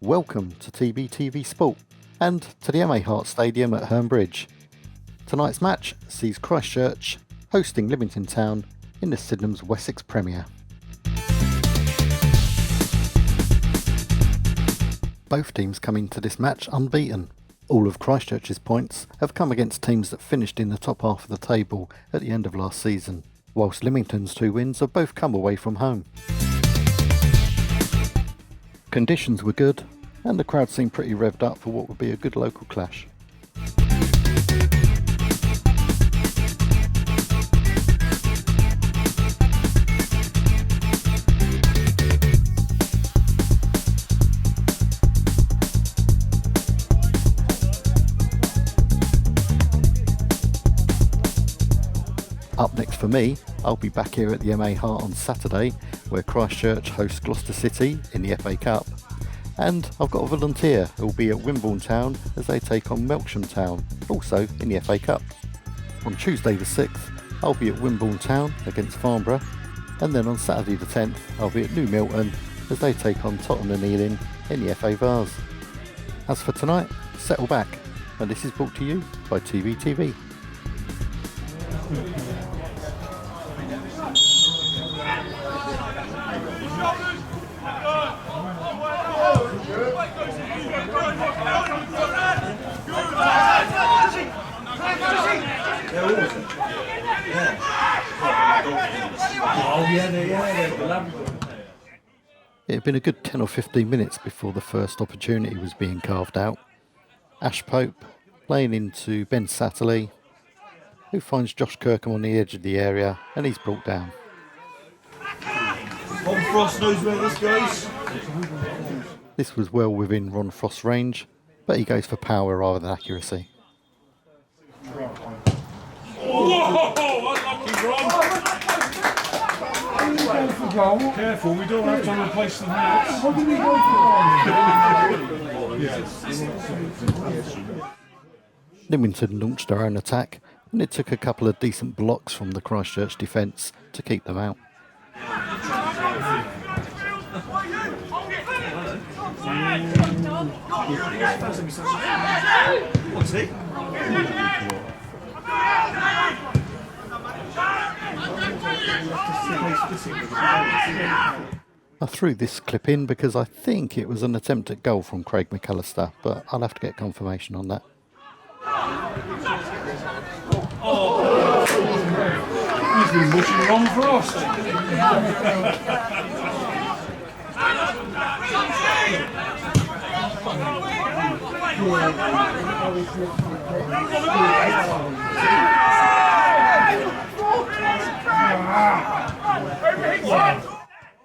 Welcome to TBTV Sport and to the MA Hart Stadium at Herne Bridge. Tonight's match sees Christchurch hosting Lymington Town in the Sydenham's Wessex Premier. Both teams come into this match unbeaten. All of Christchurch's points have come against teams that finished in the top half of the table at the end of last season, whilst Lymington's 2 wins have both come away from home. Conditions were good, and the crowd seemed pretty revved up for what would be a good local clash. Up next for me, I'll be back here at the MA Hart on Saturday, where Christchurch hosts Gloucester City in the FA Cup. And I've got a volunteer who will be at Wimborne Town as they take on Melksham Town, also in the FA Cup. On Tuesday the 6th, I'll be at Wimborne Town against Farnborough, and then on Saturday the 10th, I'll be at New Milton as they take on Totton and Ealing in the FA Vase. As for tonight, settle back, and this is brought to you by TBTV. It had been a good 10 or 15 minutes before the first opportunity was being carved out. Ash Pope playing into Ben Satterley, who finds Josh Kirkham on the edge of the area, and he's brought down. Ron Frost knows where this goes. This was well within Ron Frost's range, but he goes for power rather than accuracy. Whoa! Unlucky Ron! Careful, we don't have to replace the hats. What did we go for? Lymington launched their own attack, and it took a couple of decent blocks from the Christchurch defence to keep them out. What's he? I threw this clip in because I think it was an attempt at goal from Craig McAllister, but I'll have to get confirmation on that. He's been pushing Ron Frost.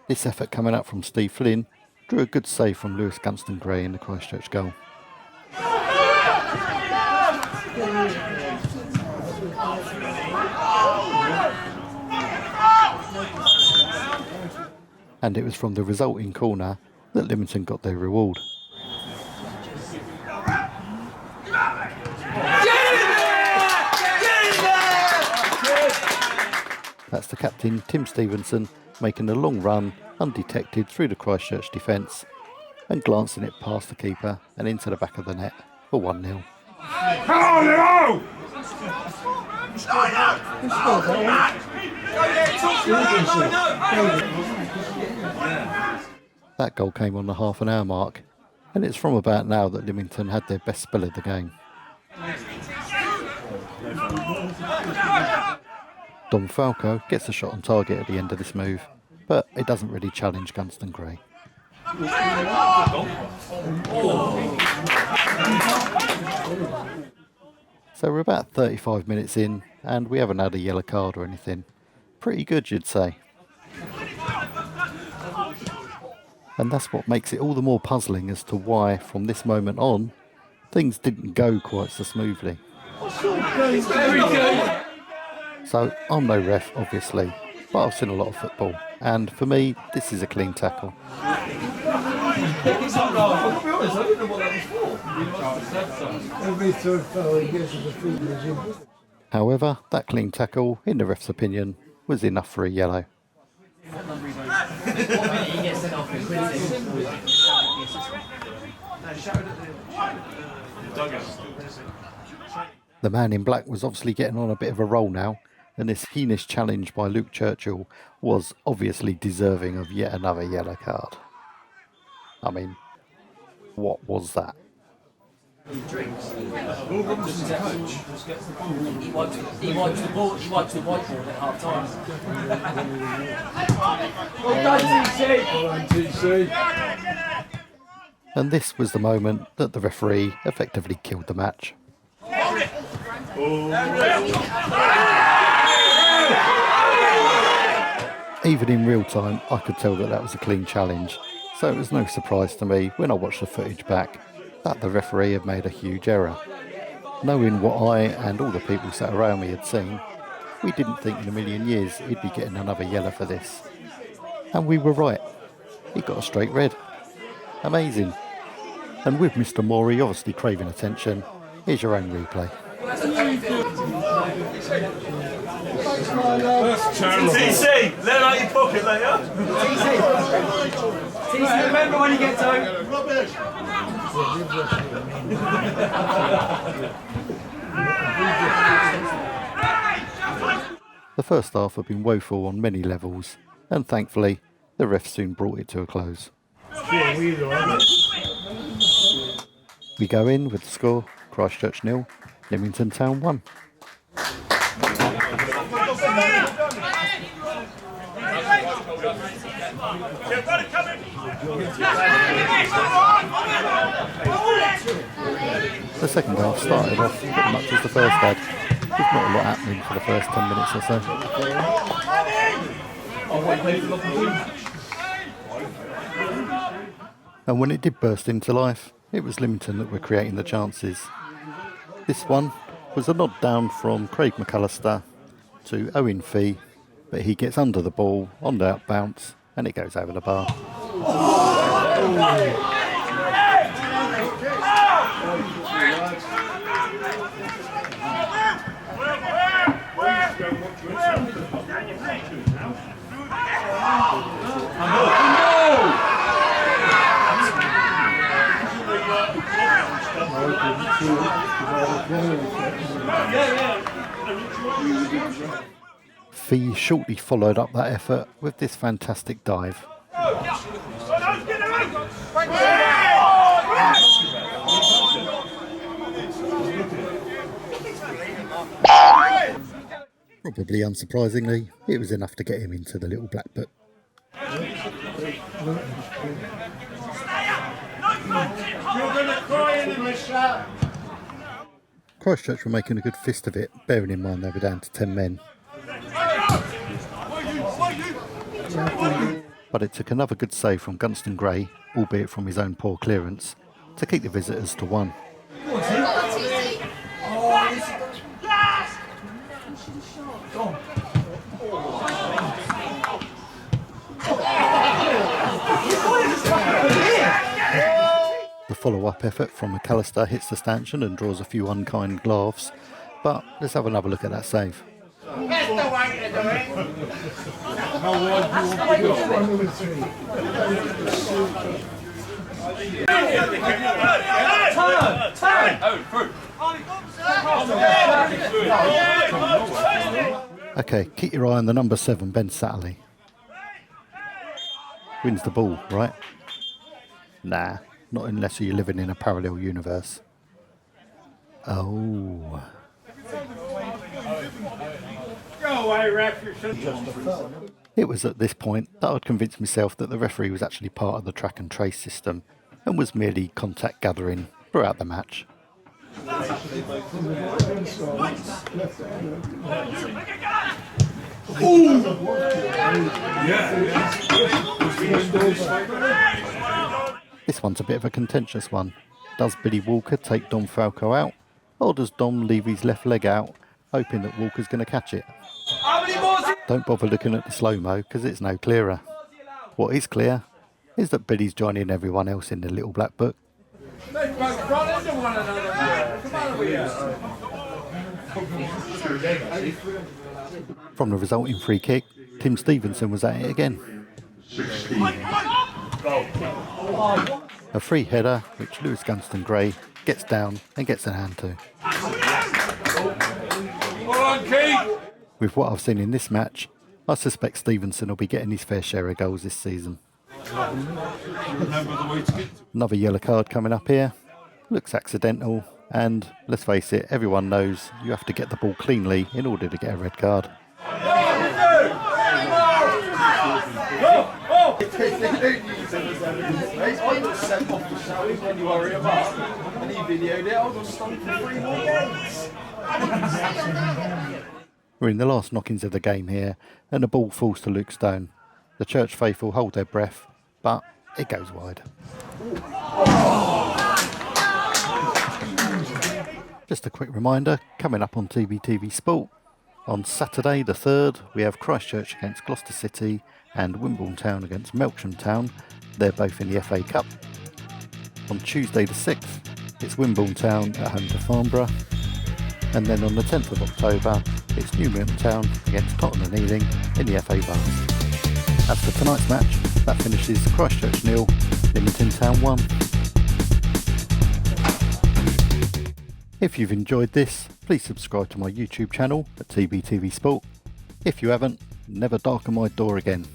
This effort coming up from Steve Flynn drew a good save from Lewis Gunston-Gray in the Christchurch goal. And it was from the resulting corner that Lymington got their reward. That's the captain, Tim Stevenson, making a long run, undetected through the Christchurch defence and glancing it past the keeper and into the back of the net for 1-0. That goal came on the half an hour mark, and it's from about now that Lymington had their best spell of the game. Dom Falco gets a shot on target at the end of this move, but it doesn't really challenge Gunston-Gray. So we're about 35 minutes in, and we haven't had a yellow card or anything. Pretty good, you'd say. And that's what makes it all the more puzzling as to why, from this moment on, things didn't go quite so smoothly. So I'm no ref, obviously, but I've seen a lot of football, and for me, this is a clean tackle. However, that clean tackle, in the ref's opinion, was enough for a yellow. gets sent off in The man in black was obviously getting on a bit of a roll now, and this heinous challenge by Luke Churchill was obviously deserving of yet another yellow card. I mean, what was that? He wipes the ball. He wipes the whiteboard at half time. Well done, TC. And this was the moment that the referee effectively killed the match. Even in real time, I could tell that was a clean challenge, so it was no surprise to me when I watched the footage back that the referee had made a huge error. Knowing what I and all the people sat around me had seen, we didn't think in a million years he'd be getting another yellow for this. And we were right. He got a straight red. Amazing. And with Mr. Morey obviously craving attention, here's your own replay. TC, let out your pocket later. TC, remember when you get home. The first half had been woeful on many levels, and thankfully, the ref soon brought it to a close. We go in with the score, Christchurch 0, Lymington Town 1. The second half started off pretty much as the first had, with not a lot happening for the first 10 minutes or so. And when it did burst into life, it was Lymington that were creating the chances. This one was a nod down from Craig McAllister to Owen Fee, but he gets under the ball on the out bounce and it goes over the bar. Fee shortly followed up that effort with this fantastic dive. Probably unsurprisingly, it was enough to get him into the little black book. Christchurch were making a good fist of it, bearing in mind they were down to 10 men. But it took another good save from Gunston Gray, albeit from his own poor clearance, to keep the visitors to 1. The follow-up effort from McAllister hits the stanchion and draws a few unkind laughs, but let's have another look at that save. Okay, keep your eye on the number 7, Ben Satterley. Wins the ball, right? Nah, not unless you're living in a parallel universe. Oh. It was at this point that I'd convinced myself that the referee was actually part of the track and trace system and was merely contact gathering throughout the match. This one's a bit of a contentious one. Does Billy Walker take Dom Falco out, or does Dom leave his left leg out, hoping that Walker's going to catch it? Don't bother looking at the slow-mo because it's no clearer. What is clear is that Billy's joining everyone else in the little black book. From the resulting free kick, Tim Stevenson was at it again. A free header which Lewis Gunston Gray gets down and gets a hand to. With what I've seen in this match, I suspect Stevenson will be getting his fair share of goals this season. Another yellow card coming up here. Looks accidental, and let's face it, everyone knows you have to get the ball cleanly in order to get a red card. We're in the last knockings of the game here, and the ball falls to Luke Stone. The Church faithful hold their breath, but it goes wide. Just a quick reminder, coming up on TBTV Sport, on Saturday the 3rd we have Christchurch against Gloucester City and Wimborne Town against Melksham Town. They're both in the FA Cup. On Tuesday the 6th it's Wimborne Town at home to Farnborough, and then on the 10th of October it's Newmarket Town against Tottenham and Ealing in the FA Vase. As for tonight's match, that finishes Christchurch 0, Lymington Town 1. If you've enjoyed this, please subscribe to my YouTube channel at TBTV Sport. If you haven't, never darken my door again.